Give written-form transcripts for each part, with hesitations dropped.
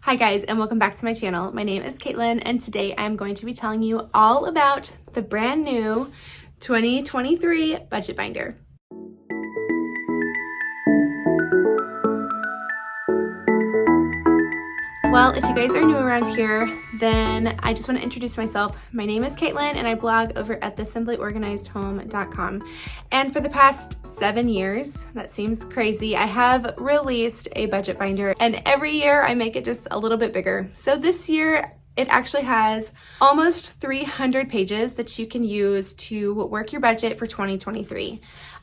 Hi guys, and welcome back to my channel. My name is Caitlin, and today I'm going to be telling you all about the brand new 2023 budget binder. Well, if you guys are new around here, then I just want to introduce myself. My name is Caitlin, and I blog over at thesimplyorganizedhome.com. And for the past 7 years, that seems crazy, I have released a budget binder, and every year I make it just a little bit bigger. So this year, it actually has almost 300 pages that you can use to work your budget for 2023.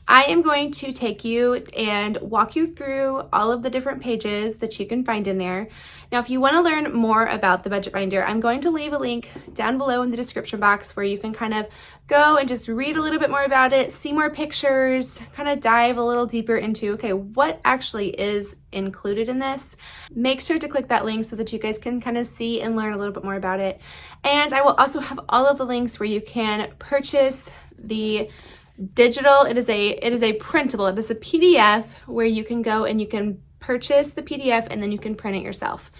I am going to take you and walk you through all of the different pages that you can find in there. Now, if you want to learn more about the budget binder, I'm going to leave a link down below in the description box where you can kind of go and just read a little bit more about it, see more pictures, kind of dive a little deeper into, okay, what actually is included in this. Make sure to click that link so that you guys can kind of see and learn a little bit more about it. And I will also have all of the links where you can purchase the digital. It is a printable. It is a PDF where you can go and you can purchase the PDF and then you can print it yourself.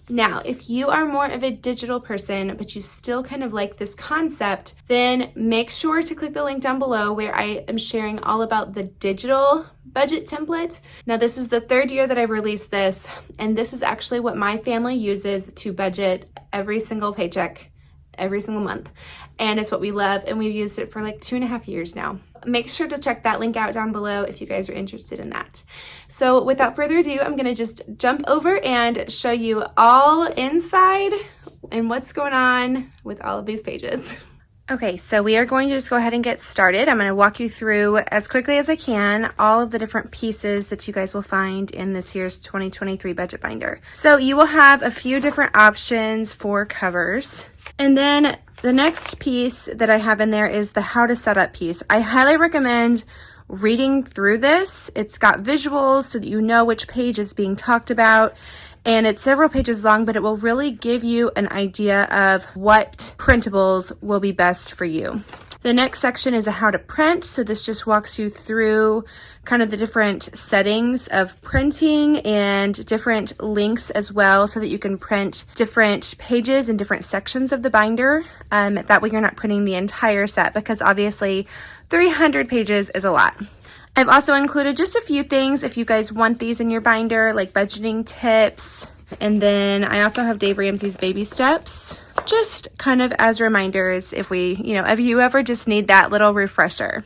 Now, if you are more of a digital person, but you still kind of like this concept, then make sure to click the link down below where I am sharing all about the digital budget template. Now, this is the 3rd year that I've released this, and this is actually what my family uses to budget every single paycheck every single month, and it's what we love, and we've used it for like 2.5 years now. Make sure to check that link out down below if you guys are interested in that. So without further ado, I'm gonna just jump over and show you all inside and what's going on with all of these pages. Okay, so we are going to just go ahead and get started. I'm going to walk you through as quickly as I can all of the different pieces that you guys will find in this year's 2023 budget binder. So you will have a few different options for covers. And then the next piece that I have in there is the how to set up piece. I highly recommend reading through this. It's got visuals so that you know which page is being talked about. And it's several pages long, but it will really give you an idea of what printables will be best for you. The next section is a how to print. So this just walks you through kind of the different settings of printing and different links as well so that you can print different pages and different sections of the binder. That way you're not printing the entire set because obviously 300 pages is a lot. I've also included just a few things if you guys want these in your binder, like budgeting tips. And then I also have Dave Ramsey's baby steps, just kind of as reminders if you ever just need that little refresher.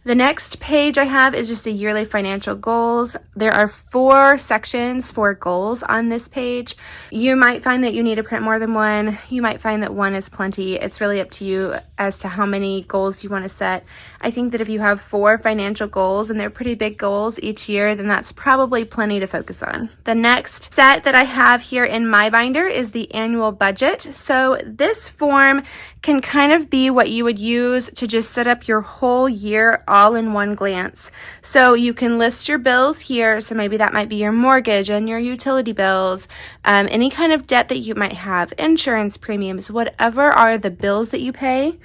The next page I have is just a yearly financial goals. There are 4 sections for goals on this page. You might find that you need to print more than one. You might find that one is plenty. It's really up to you as to how many goals you want to set. I think that if you have 4 financial goals and they're pretty big goals each year, then that's probably plenty to focus on. The next set that I have here in my binder is the annual budget. So this form can kind of be what you would use to just set up your whole year all in one glance. So you can list your bills here. So maybe that might be your mortgage and your utility bills, any kind of debt that you might have, insurance premiums, whatever are the bills that you pay,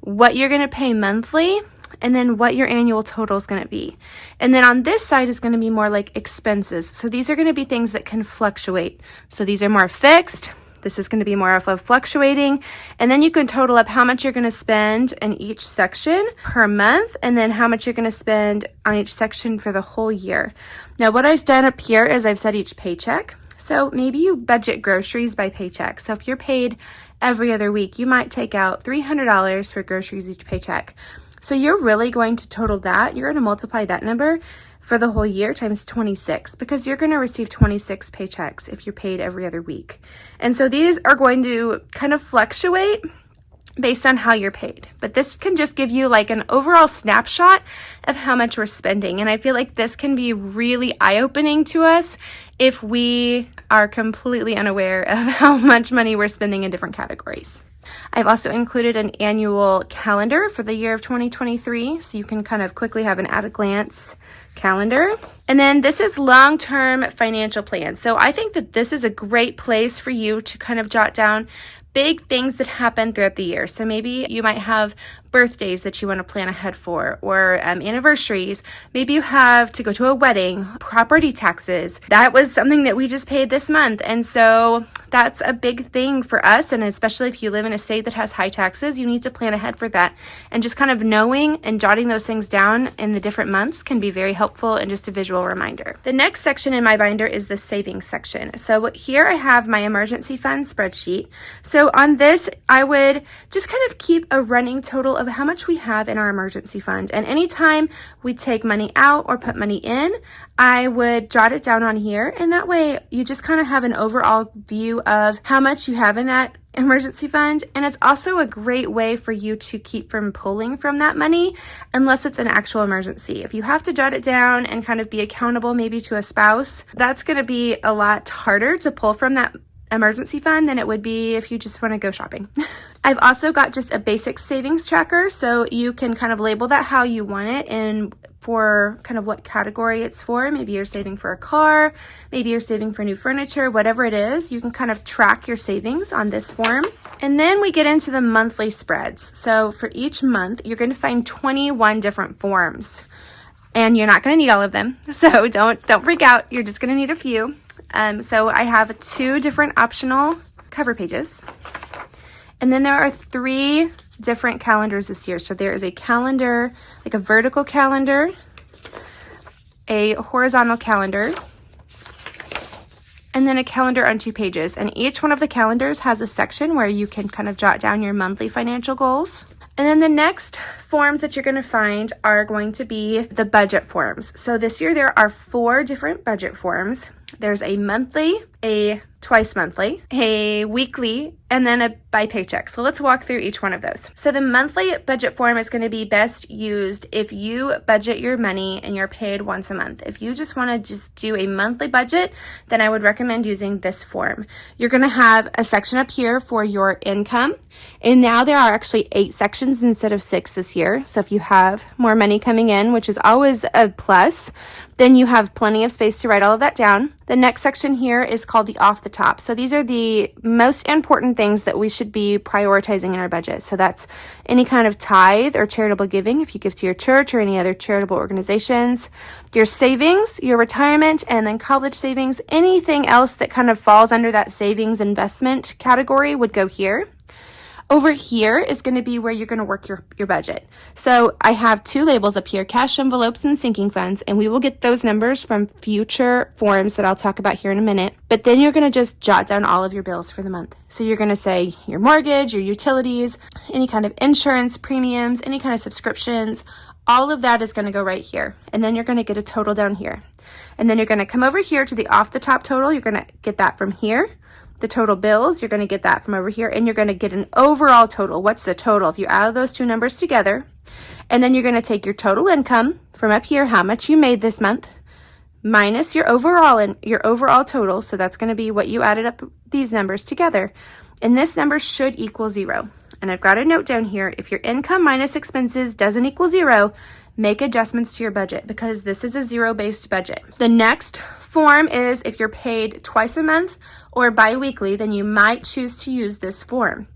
what you're going to pay monthly, and then what your annual total is going to be. And then on this side is going to be more like expenses. So these are going to be things that can fluctuate. So these are more fixed. This is going to be more of a fluctuating, and then you can total up how much you're going to spend in each section per month, and then how much you're going to spend on each section for the whole year. Now, what I've done up here is I've set each paycheck. So maybe you budget groceries by paycheck. So if you're paid every other week, you might take out $300 for groceries each paycheck. So you're really going to total that. You're going to multiply that number for the whole year times 26 because you're going to receive 26 paychecks if you're paid every other week. And so these are going to kind of fluctuate based on how you're paid. But this can just give you like an overall snapshot of how much we're spending. And I feel like this can be really eye-opening to us if we are completely unaware of how much money we're spending in different categories. I've also included an annual calendar for the year of 2023, so you can kind of quickly have an at-a-glance calendar. And then this is long-term financial plan. So I think that this is a great place for you to kind of jot down big things that happen throughout the year. So maybe you might have birthdays that you want to plan ahead for, or anniversaries. Maybe you have to go to a wedding, property taxes. That was something that we just paid this month. And so that's a big thing for us. And especially if you live in a state that has high taxes, you need to plan ahead for that. And just kind of knowing and jotting those things down in the different months can be very helpful and just a visual reminder. The next section in my binder is the savings section. So here I have my emergency fund spreadsheet. So on this, I would just kind of keep a running total of how much we have in our emergency fund. And anytime we take money out or put money in, I would jot it down on here. And that way you just kind of have an overall view of how much you have in that emergency fund. And it's also a great way for you to keep from pulling from that money unless it's an actual emergency. If you have to jot it down and kind of be accountable maybe to a spouse, that's going to be a lot harder to pull from that emergency fund than it would be if you just want to go shopping. I've also got just a basic savings tracker, so you can kind of label that how you want it and for kind of what category it's for. Maybe you're saving for a car, maybe you're saving for new furniture, whatever it is, you can kind of track your savings on this form. And then we get into the monthly spreads. So for each month, you're going to find 21 different forms. And you're not going to need all of them, so don't freak out. You're just going to need a few. So I have 2 different optional cover pages. And then there are 3 different calendars this year. So there is a calendar, like a vertical calendar, a horizontal calendar, and then a calendar on 2 pages. And each one of the calendars has a section where you can kind of jot down your monthly financial goals. And then the next forms that you're going to find are going to be the budget forms. So this year there are 4 different budget forms. There's a monthly, a twice monthly, a weekly, and then a by paycheck. So let's walk through each one of those. So the monthly budget form is going to be best used if you budget your money and you're paid once a month. If you just want to just do a monthly budget, then I would recommend using this form. You're going to have a section up here for your income. And now there are actually 8 sections instead of 6 this year. So if you have more money coming in, which is always a plus, then you have plenty of space to write all of that down. The next section here is called the off the top. So these are the most important things that we should be prioritizing in our budget. So that's any kind of tithe or charitable giving if you give to your church or any other charitable organizations, your savings, your retirement, and then college savings. Anything else that kind of falls under that savings investment category would go here. Over here is going to be where you're going to work your budget. So I have 2 labels up here, cash envelopes and sinking funds, and we will get those numbers from future forms that I'll talk about here in a minute. But then you're going to just jot down all of your bills for the month. So you're going to say your mortgage, your utilities, any kind of insurance, premiums, any kind of subscriptions, all of that is going to go right here. And then you're going to get a total down here. And then you're going to come over here to the off the top total. You're going to get that from here. The total bills, you're going to get that from over here, and you're going to get an overall total. What's the total? If you add those 2 numbers together, and then you're going to take your total income from up here, how much you made this month, minus your overall total. So that's going to be what you added up these numbers together. And this number should equal 0. And I've got a note down here. If your income minus expenses doesn't equal 0, make adjustments to your budget because this is a 0-based budget. The next form is if you're paid twice a month or bi-weekly, then you might choose to use this form.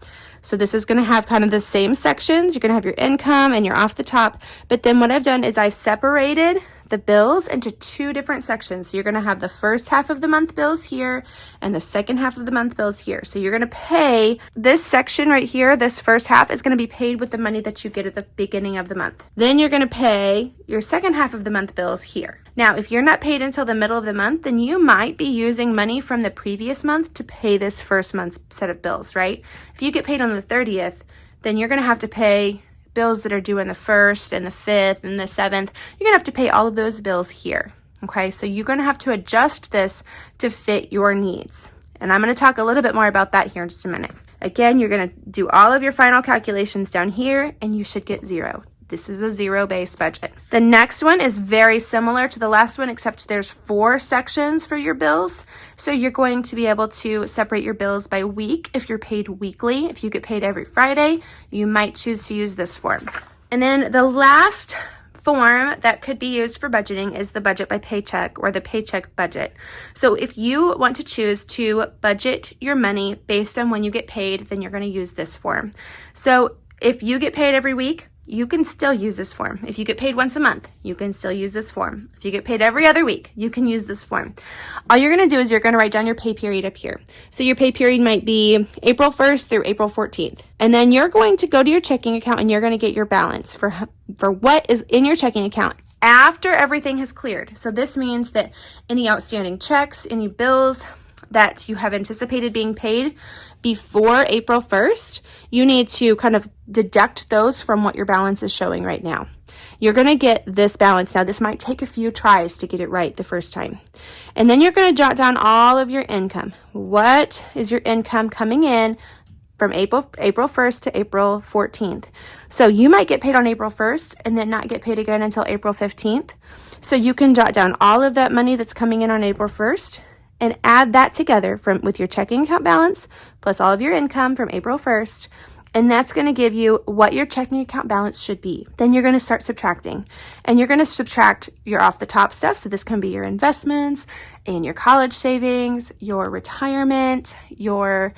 So this is going to have kind of the same sections. You're going to have your income and your off the top. But then what I've done is I've separated the bills into 2 different sections. So you're going to have the first half of the month bills here and the second half of the month bills here. So you're going to pay this section right here. This first half is going to be paid with the money that you get at the beginning of the month. Then you're going to pay your second half of the month bills here. Now, if you're not paid until the middle of the month, then you might be using money from the previous month to pay this first month's set of bills, right? If you get paid on the 30th, then you're going to have to pay bills that are due on the 1st and the 5th and the 7th. You're going to have to pay all of those bills here, okay? So you're going to have to adjust this to fit your needs. And I'm going to talk a little bit more about that here in just a minute. Again, you're going to do all of your final calculations down here, and you should get 0. This is a 0-based budget. The next one is very similar to the last one, except there's 4 sections for your bills. So you're going to be able to separate your bills by week if you're paid weekly. If you get paid every Friday, you might choose to use this form. And then the last form that could be used for budgeting is the Budget by Paycheck or the Paycheck budget. So if you want to choose to budget your money based on when you get paid, then you're going to use this form. So if you get paid every week, you can still use this form. If you get paid once a month, you can still use this form. If you get paid every other week, you can use this form. All you're going to do is you're going to write down your pay period up here. So your pay period might be April 1st through April 14th. And then you're going to go to your checking account and you're going to get your balance for what is in your checking account after everything has cleared. So this means that any outstanding checks, any bills that you have anticipated being paid before April 1st, you need to kind of deduct those from what your balance is showing right now. You're going to get this balance. Now, this might take a few tries to get it right the first time. And then you're going to jot down all of your income. What is your income coming in from April 1st to April 14th? So you might get paid on April 1st and then not get paid again until April 15th. So you can jot down all of that money that's coming in on April 1st and add that together with your checking account balance plus all of your income from April 1st. And that's going to give you what your checking account balance should be. Then you're going to start subtracting. And you're going to subtract your off the top stuff. So this can be your investments and your college savings, your retirement, your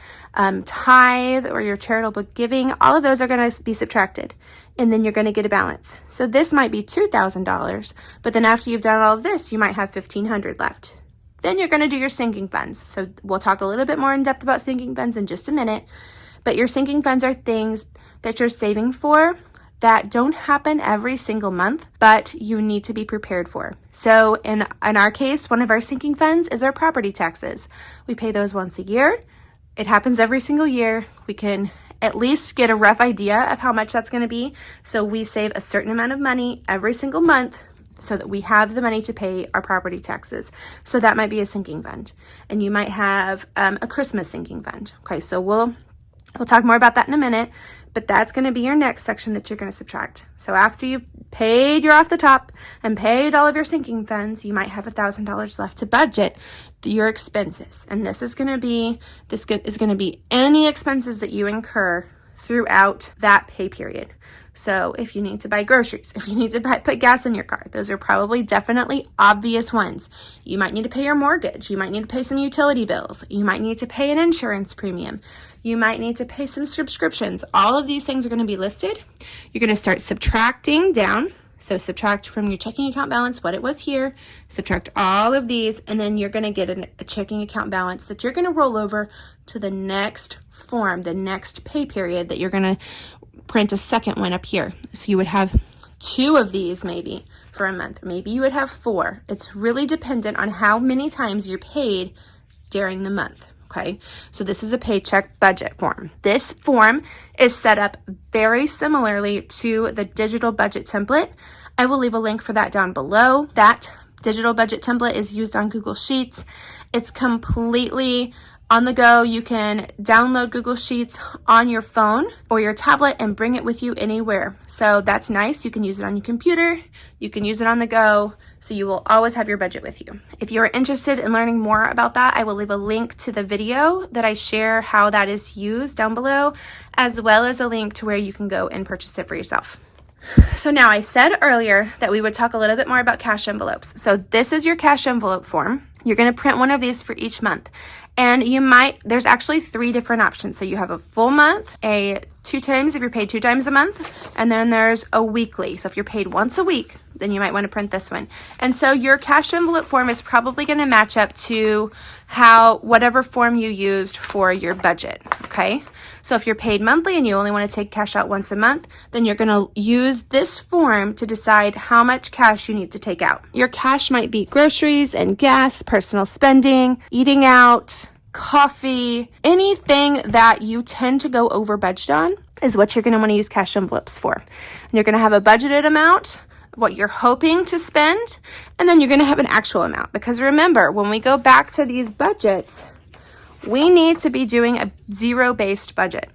tithe or your charitable giving. All of those are going to be subtracted. And then you're going to get a balance. So this might be $2,000. But then after you've done all of this, you might have $1,500 left. Then you're going to do your sinking funds. So we'll talk a little bit more in depth about sinking funds in just a minute. But your sinking funds are things that you're saving for that don't happen every single month, but you need to be prepared for. So in our case, one of our sinking funds is our property taxes. We pay those once a year. It happens every single year. We can at least get a rough idea of how much that's going to be. So we save a certain amount of money every single month so that we have the money to pay our property taxes. So that might be a sinking fund. And you might have a Christmas sinking fund. Okay, so we'll talk more about that in a minute, but that's going to be your next section that you're going to subtract. So after you've paid your off the top and paid all of your sinking funds, you might have $1,000 left to budget your expenses. And this is going to be any expenses that you incur throughout that pay period. So if you need to buy groceries, if you need to put gas in your car, those are probably definitely obvious ones. You might need to pay your mortgage. You might need to pay some utility bills. You might need to pay an insurance premium. You might need to pay some subscriptions. All of these things are going to be listed. You're going to start subtracting down. So subtract from your checking account balance what it was here, subtract all of these, and then you're going to get a checking account balance that you're going to roll over to the next form, the next pay period that you're going to print a second one up here. So you would have 2 of these maybe for a month. Maybe you would have 4. It's really dependent on how many times you're paid during the month. Okay, so this is a paycheck budget form. This form is set up very similarly to the digital budget template. I will leave a link for that down below. That digital budget template is used on Google Sheets. It's completely on the go. You can download Google Sheets on your phone or your tablet and bring it with you anywhere. So that's nice. You can use it on your computer. You can use it on the go. So you will always have your budget with you. If you are interested in learning more about that, I will leave a link to the video that I share how that is used down below, as well as a link to where you can go and purchase it for yourself. So now I said earlier that we would talk a little bit more about cash envelopes. So this is your cash envelope form. You're going to print one of these for each month. And there's actually 3 different options. So you have a full month, a 2 times if you're paid 2 times a month, and then there's a weekly. So if you're paid once a week, then you might want to print this one. And so your cash envelope form is probably going to match up to whatever form you used for your budget. Okay. So if you're paid monthly and you only want to take cash out once a month, then you're going to use this form to decide how much cash you need to take out. Your cash might be groceries and gas, personal spending, eating out, coffee, anything that you tend to go over budget on is what you're going to want to use cash envelopes for. And you're going to have a budgeted amount, what you're hoping to spend, and then you're going to have an actual amount. Because remember, when we go back to these budgets, we need to be doing a zero-based budget.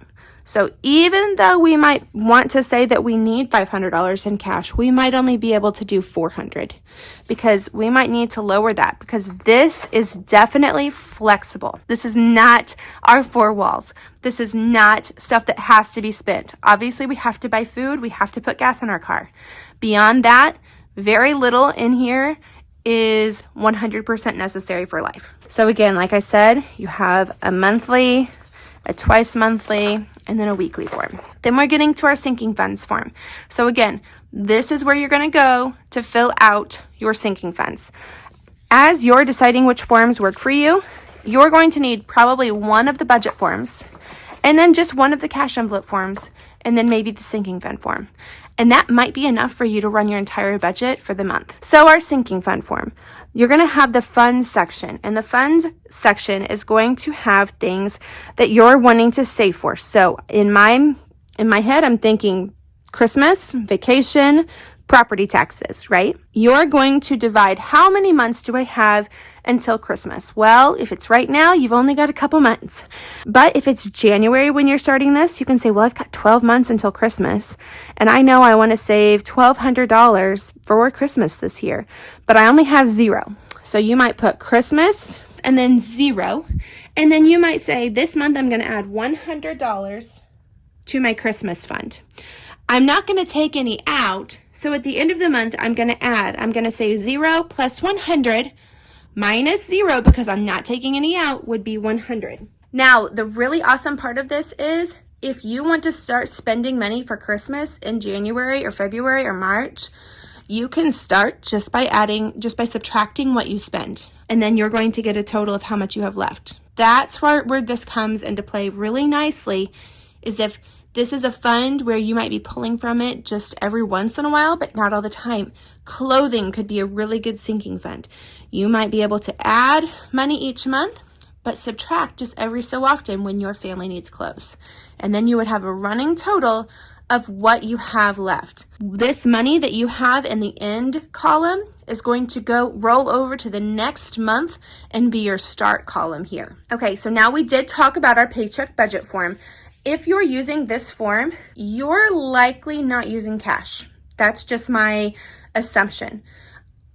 So even though we might want to say that we need $500 in cash, we might only be able to do $400 because we might need to lower that because this is definitely flexible. This is not our 4 walls. This is not stuff that has to be spent. Obviously, we have to buy food. We have to put gas in our car. Beyond that, very little in here is 100% necessary for life. So again, like I said, you have a monthly, a twice monthly, and then a weekly form. Then we're getting to our sinking funds form. So again, this is where you're going to go to fill out your sinking funds. As you're deciding which forms work for you, you're going to need probably one of the budget forms, and then just one of the cash envelope forms, and then maybe the sinking fund form. And that might be enough for you to run your entire budget for the month. So our sinking fund form, you're going to have the funds section, and the funds section is going to have things that you're wanting to save for. So in my head, I'm thinking Christmas, vacation, property taxes, right? You're going to divide how many months do I have until Christmas? Well, if it's right now, you've only got a couple months. But if it's January when you're starting this, you can say, well, I've got 12 months until Christmas, and I know I want to save $1,200 for Christmas this year, but I only have $0. So you might put Christmas and then $0, and then you might say, this month I'm going to add $100 to my Christmas fund. I'm not going to take any out, so at the end of the month, I'm going to say 0 plus 100 minus 0, because I'm not taking any out, would be 100. Now, the really awesome part of this is if you want to start spending money for Christmas in January or February or March, you can start just by subtracting what you spend, and then you're going to get a total of how much you have left. That's where this comes into play really nicely, is if this is a fund where you might be pulling from it just every once in a while, but not all the time. Clothing could be a really good sinking fund. You might be able to add money each month, but subtract just every so often when your family needs clothes. And then you would have a running total of what you have left. This money that you have in the end column is going to roll over to the next month and be your start column here. Okay, so now we did talk about our paycheck budget form. If you're using this form, you're likely not using cash. That's just my assumption.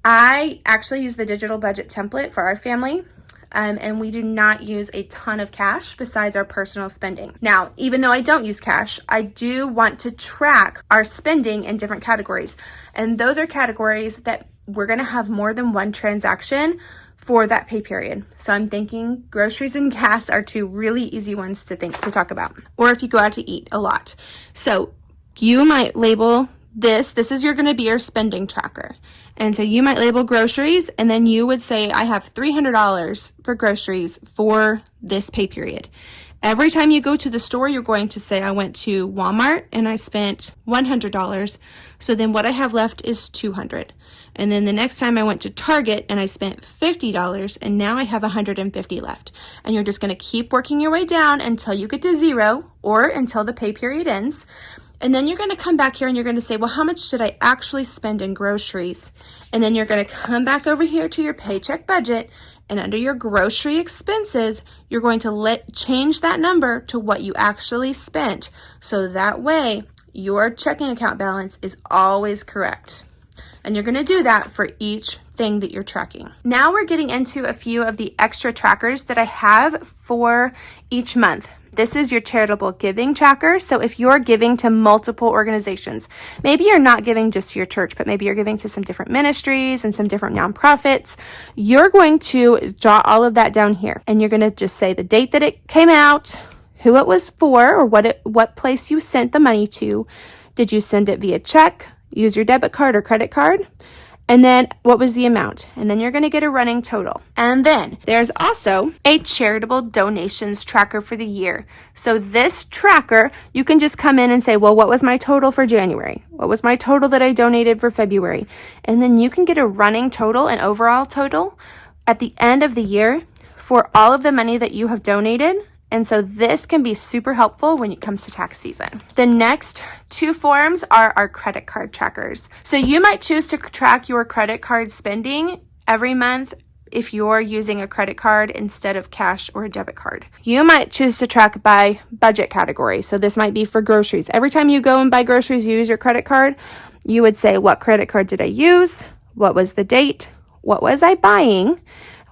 I actually use the digital budget template for our family, and we do not use a ton of cash besides our personal spending. Now, even though I don't use cash, I do want to track our spending in different categories. And those are categories that we're going to have more than one transaction for that pay period. So I'm thinking groceries and gas are two really easy ones to talk about. Or if you go out to eat a lot. So you might label this is going to be your spending tracker. And so you might label groceries, and then you would say, I have $300 for groceries for this pay period. Every time you go to the store, you're going to say, I went to Walmart and I spent $100. So then what I have left is $200. And then the next time I went to Target and I spent $50, and now I have $150 left. And you're just going to keep working your way down until you get to 0 or until the pay period ends. And then you're going to come back here and you're going to say, well, how much did I actually spend in groceries? And then you're going to come back over here to your paycheck budget, and under your grocery expenses, you're going to change that number to what you actually spent. So that way, your checking account balance is always correct. And you're going to do that for each thing that you're tracking. Now we're getting into a few of the extra trackers that I have for each month. This is your charitable giving tracker. So if you're giving to multiple organizations, maybe you're not giving just to your church, but maybe you're giving to some different ministries and some different nonprofits, you're going to jot all of that down here. And you're going to just say the date that it came out, who it was for, or what place you sent the money to. Did you send it via check, use your debit card or credit card? And then what was the amount? And then you're going to get a running total. And then there's also a charitable donations tracker for the year. So this tracker, you can just come in and say, well, what was my total for January? What was my total that I donated for February? And then you can get a running total, an overall total at the end of the year for all of the money that you have donated. And so this can be super helpful when it comes to tax season. The next two forms are our credit card trackers. So you might choose to track your credit card spending every month if you're using a credit card instead of cash or a debit card. You might choose to track by budget category. So this might be for groceries. Every time you go and buy groceries, you use your credit card. You would say, what credit card did I use? What was the date? What was I buying?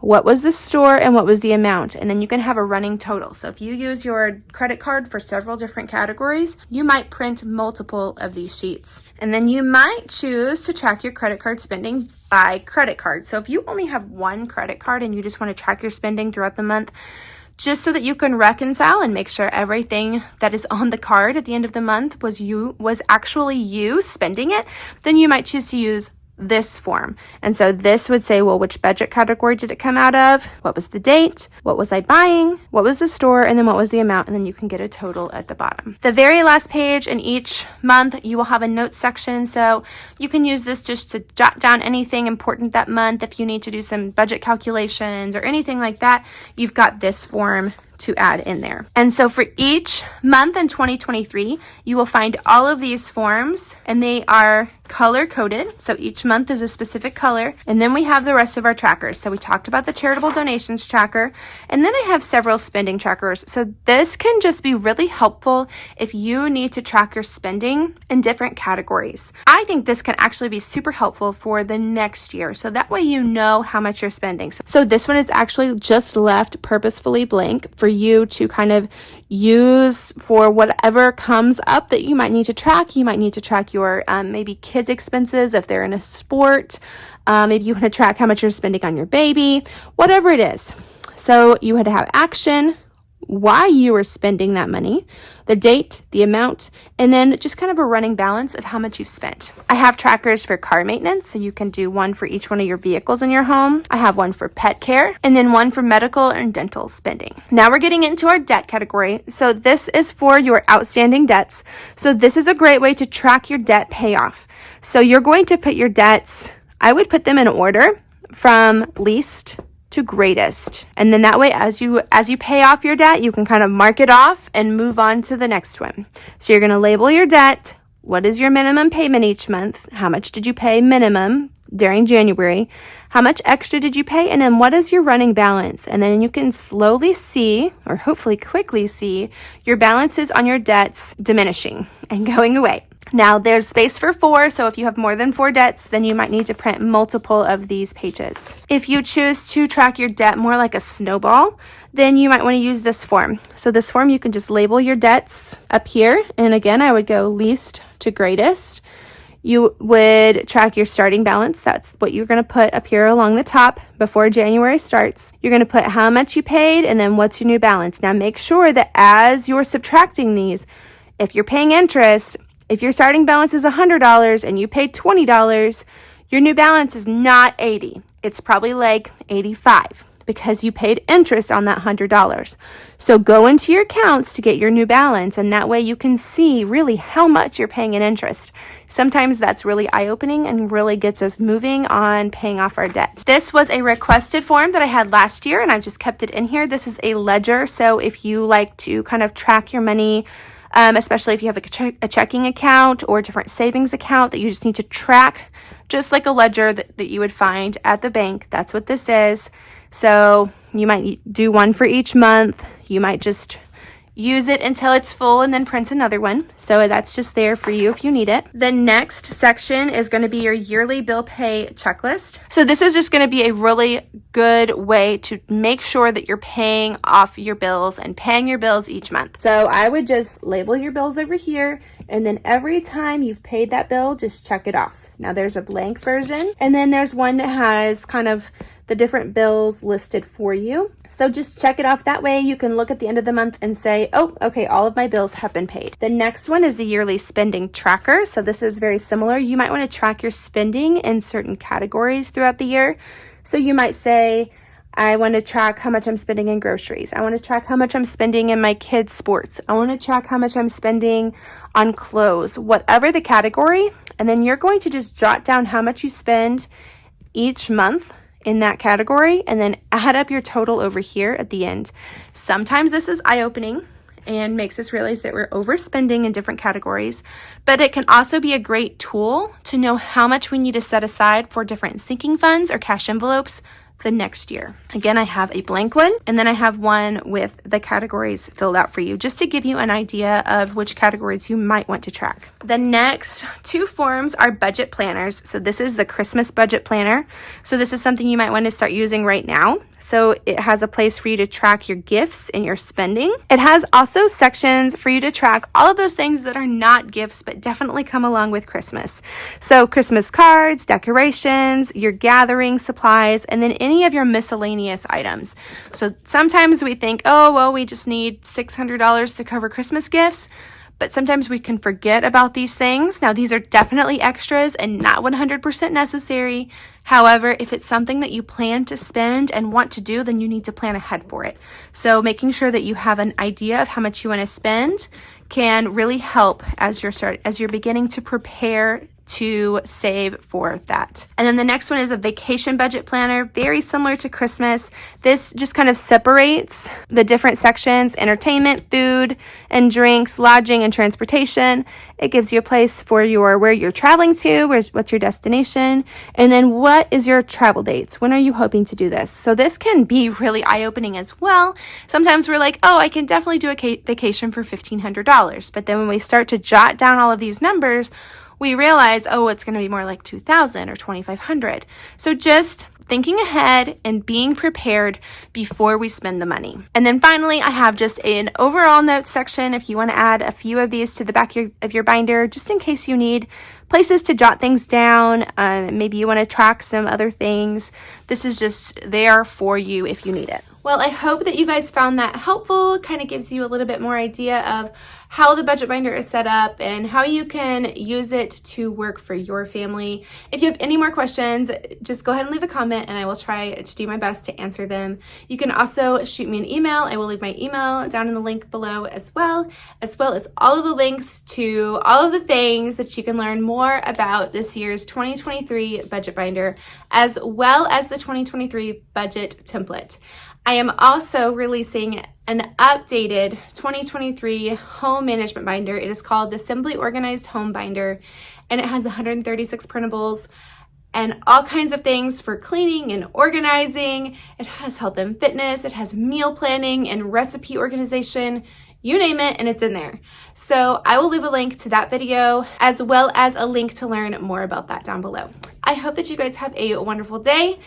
what was the store and what was the amount, and then you can have a running total. So if you use your credit card for several different categories, you might print multiple of these sheets, and then you might choose to track your credit card spending by credit card. So if you only have one credit card and you just want to track your spending throughout the month, just so that you can reconcile and make sure everything that is on the card at the end of the month was actually you spending it, then you might choose to use this form. And so this would say, well, which budget category did it come out of? What was the date? What was I buying? What was the store? And then what was the amount? And then you can get a total at the bottom. The very last page in each month, you will have a notes section. So you can use this just to jot down anything important that month. If you need to do some budget calculations or anything like that, you've got this form to add in there. And so for each month in 2023, you will find all of these forms, and they are color coded. So each month is a specific color. And then we have the rest of our trackers. So we talked about the charitable donations tracker, and then I have several spending trackers. So this can just be really helpful if you need to track your spending in different categories. I think this can actually be super helpful for the next year. So that way you know how much you're spending. So this one is actually just left purposefully blank for you to kind of use for whatever comes up that you might need to track. You might need to track your maybe kids' expenses if they're in a sport. Maybe you want to track how much you're spending on your baby, whatever it is. So you had to have action, why you were spending that money, the date, the amount, and then just kind of a running balance of how much you've spent. I have trackers for car maintenance, so you can do one for each one of your vehicles in your home. I have one for pet care, and then one for medical and dental spending. Now we're getting into our debt category. So this is for your outstanding debts. So this is a great way to track your debt payoff. So you're going to put your debts, I would put them in order from least to greatest. And then that way, as you pay off your debt, you can kind of mark it off and move on to the next one. So you're going to label your debt. What is your minimum payment each month? How much did you pay minimum during January? How much extra did you pay? And then what is your running balance? And then you can slowly see, or hopefully quickly see, your balances on your debts diminishing and going away. Now there's space for 4, so if you have more than 4 debts, then you might need to print multiple of these pages. If you choose to track your debt more like a snowball, then you might want to use this form. So this form, you can just label your debts up here. And again, I would go least to greatest. You would track your starting balance. That's what you're going to put up here along the top before January starts. You're going to put how much you paid and then what's your new balance. Now make sure that as you're subtracting these, if you're paying interest, if your starting balance is $100 and you paid $20, your new balance is not $80. It's probably like $85 because you paid interest on that $100. So go into your accounts to get your new balance, and that way you can see really how much you're paying in interest. Sometimes that's really eye-opening and really gets us moving on paying off our debt. This was a requested form that I had last year, and I've just kept it in here. This is a ledger, so if you like to kind of track your money, especially if you have a checking account or a different savings account that you just need to track, just like a ledger that you would find at the bank. That's what this is. So you might do one for each month. You might just use it until it's full and then print another one. So that's just there for you if you need it. The next section is going to be your yearly bill pay checklist. So this is just going to be a really good way to make sure that you're paying off your bills and paying your bills each month. So I would just label your bills over here, and then every time you've paid that bill, just check it off. Now there's a blank version, and then there's one that has kind of the different bills listed for you. So just check it off. That way you can look at the end of the month and say, oh, okay, all of my bills have been paid. The next one is a yearly spending tracker. So this is very similar. You might want to track your spending in certain categories throughout the year. So you might say, I want to track how much I'm spending in groceries. I want to track how much I'm spending in my kids' sports. I want to track how much I'm spending on clothes, whatever the category. And then you're going to just jot down how much you spend each month in that category, and then add up your total over here at the end. Sometimes this is eye-opening and makes us realize that we're overspending in different categories, but it can also be a great tool to know how much we need to set aside for different sinking funds or cash envelopes the next year. Again, I have a blank one, and then I have one with the categories filled out for you, just to give you an idea of which categories you might want to track. The next 2 forms are budget planners. So this is the Christmas budget planner. So this is something you might want to start using right now. So it has a place for you to track your gifts and your spending. It has also sections for you to track all of those things that are not gifts, but definitely come along with Christmas. So Christmas cards, decorations, your gathering supplies, and then any of your miscellaneous items. So sometimes we think, oh, well, we just need $600 to cover Christmas gifts. But sometimes we can forget about these things. Now, these are definitely extras and not 100% necessary. However, if it's something that you plan to spend and want to do, then you need to plan ahead for it. So making sure that you have an idea of how much you want to spend can really help as you're beginning to prepare to save for that. And then the next one is a vacation budget planner, very similar to Christmas. This just kind of separates the different sections: entertainment, food and drinks, lodging and transportation. It gives you a place for where you're traveling to, what's your destination, and then what is your travel dates? When are you hoping to do this? So this can be really eye-opening as well. Sometimes we're like, oh, I can definitely do a vacation for $1,500. But then when we start to jot down all of these numbers, we realize, oh, it's going to be more like $2,000 or $2,500. So just thinking ahead and being prepared before we spend the money. And then finally, I have just an overall notes section if you want to add a few of these to the back of your binder, just in case you need places to jot things down. Maybe you want to track some other things. This is just there for you if you need it. Well, I hope that you guys found that helpful. It kind of gives you a little bit more idea of how the budget binder is set up and how you can use it to work for your family. If you have any more questions, just go ahead and leave a comment and I will try to do my best to answer them. You can also shoot me an email. I will leave my email down in the link below as well as all of the links to all of the things that you can learn more about this year's 2023 budget binder, as well as the 2023 budget template. I am also releasing an updated 2023 home management binder. It is called the Simply Organized Home Binder, and it has 136 printables and all kinds of things for cleaning and organizing. It has health and fitness, it has meal planning and recipe organization, you name it, and it's in there. So I will leave a link to that video as well as a link to learn more about that down below. I hope that you guys have a wonderful day,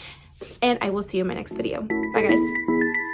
and I will see you in my next video. Bye, guys.